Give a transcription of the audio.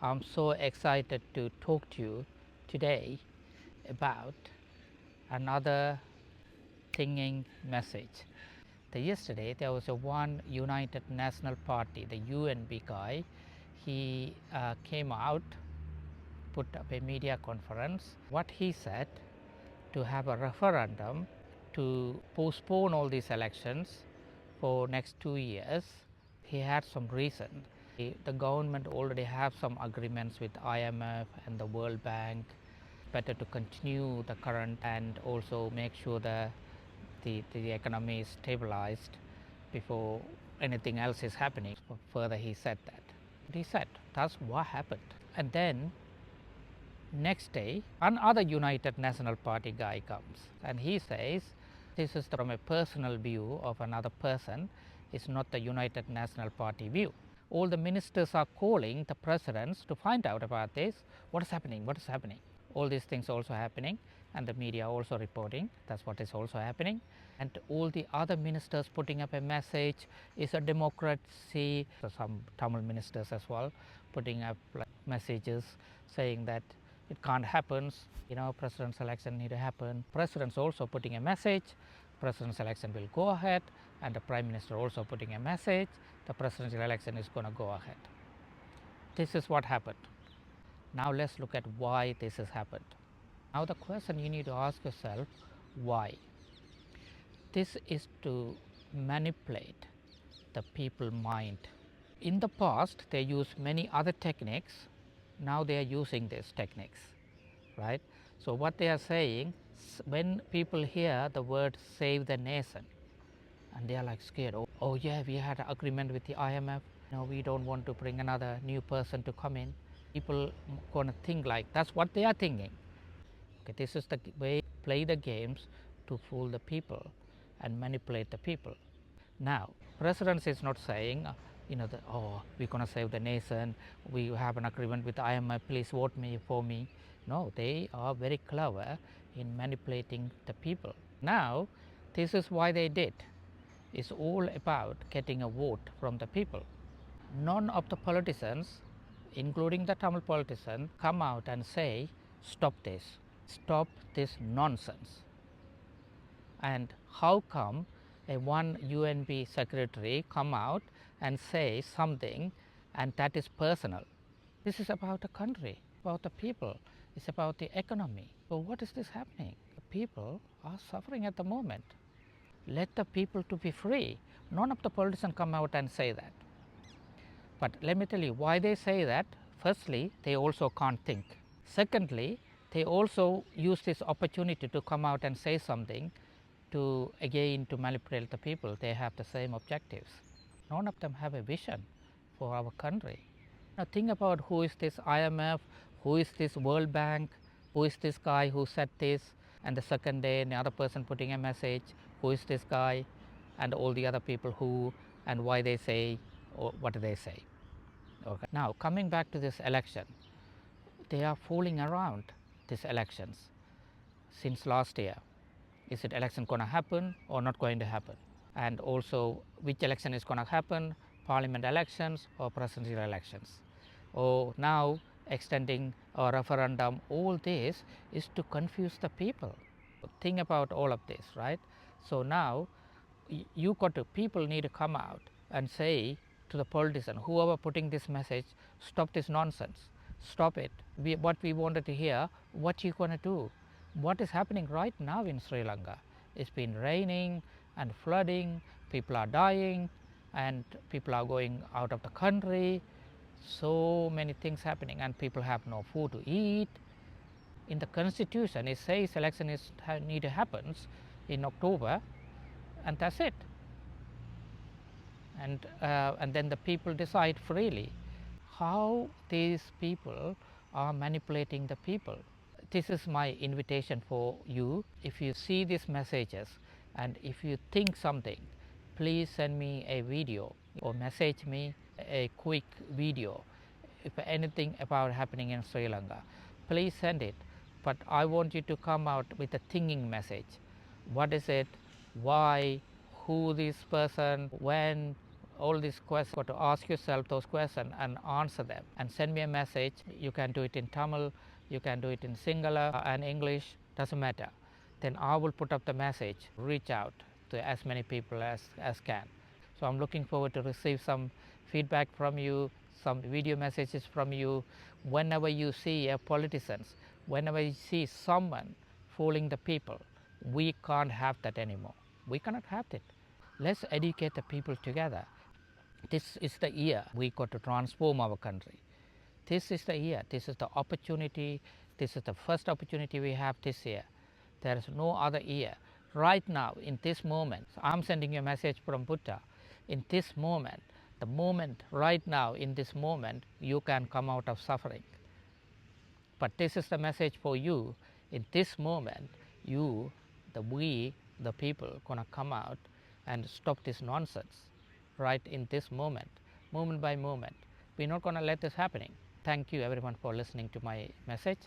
I'm so excited to talk to you today about another thinking message. Yesterday there was one United National Party, the UNP guy. He came out, put up a media conference. What he said, to have a referendum to postpone all these elections for next 2 years. He had some reason. The government already have some agreements with IMF and the World Bank. Better to continue the current and also make sure that the economy is stabilized before anything else is happening. Further, he said that. He said that's what happened. And then next day, another United National Party guy comes and he says, this is from a personal view of another person, it's not the United National Party view. All the ministers are calling the presidents to find out about this. What is happening? What is happening? All these things also happening, and the media also reporting that's what is also happening. And all the other ministers putting up a message, is a democracy. So some Tamil ministers as well putting up messages saying that it can't happen, president's election need to happen. President's also putting a message, president's election will go ahead, and the prime minister also putting a message, the presidential election is going to go ahead. This is what happened. Now let's look at why this has happened. Now the question you need to ask yourself, why? This is to manipulate the people mind. In the past they used many other techniques, now they are using these techniques, right? So what they are saying, when people hear the word save the nation, and they are like scared, oh yeah, we had an agreement with the IMF, we don't want to bring another new person to come in. People gonna think like that's what they are thinking. Okay, this is the way play the games to fool the people and manipulate the people. Now president is not saying we're going to save the nation, we have an agreement with IMF, please vote for me. No, they are very clever in manipulating the people. Now this is why they did. It's all about getting a vote from the people. None of the politicians, including the Tamil politician, come out and say stop this nonsense. And how come one UNP secretary come out and say something, and that is personal? This is about the country, about the people, it's about the economy. So what is this happening? The people are suffering at the moment. Let the people to be free. None of the politicians come out and say that. But let me tell you why they say that. Firstly, they also can't think. Secondly, they also use this opportunity to come out and say something to manipulate the people. They have the same objectives. None of them have a vision for our country. Now think about who is this IMF, who is this World Bank, who is this guy who said this, and the second day another person putting a message, who is this guy, and all the other people who and why they say or what do they say. Okay. Now coming back to this election, they are fooling around these elections since last year. Is it election going to happen or not going to happen? And also which election is going to happen, parliament elections or presidential elections? Or now extending a referendum, all this is to confuse the people. Think about all of this, right? So now people need to come out and say to the politician, whoever putting this message, stop this nonsense, stop it. What we wanted to hear, what you going to do? What is happening right now in Sri Lanka? It's been raining and flooding, people are dying and people are going out of the country, so many things happening, and people have no food to eat. In the constitution it says election need to happen in October, and that's it. And then the people decide freely. How these people are manipulating the people? This is my invitation for you. If you see these messages and if you think something, please send me a video or message me a quick video. If anything about happening in Sri Lanka, please send it. But I want you to come out with a thinking message. What is it? Why? Who this person? When? all these questions, got to ask yourself those questions and answer them, and send me a message. You can do it in Tamil, you can do it in Sinhala and English, doesn't matter. Then I will put up the message, reach out to as many people as can. So I'm looking forward to receive some feedback from you, some video messages from you. Whenever you see a politicians, whenever you see someone fooling the people, we can't have that anymore. We cannot have it. Let's educate the people together. This is the year we got to transform our country. This is the year, this is the opportunity, this is the first opportunity we have this year. There is no other year. Right now, in this moment, I'm sending you a message from Buddha. In this moment, the moment, right now, in this moment, you can come out of suffering. But this is the message for you. In this moment, we, the people, gonna come out and stop this nonsense. Right in this moment by moment. We're not gonna let this happening. Thank you everyone for listening to my message.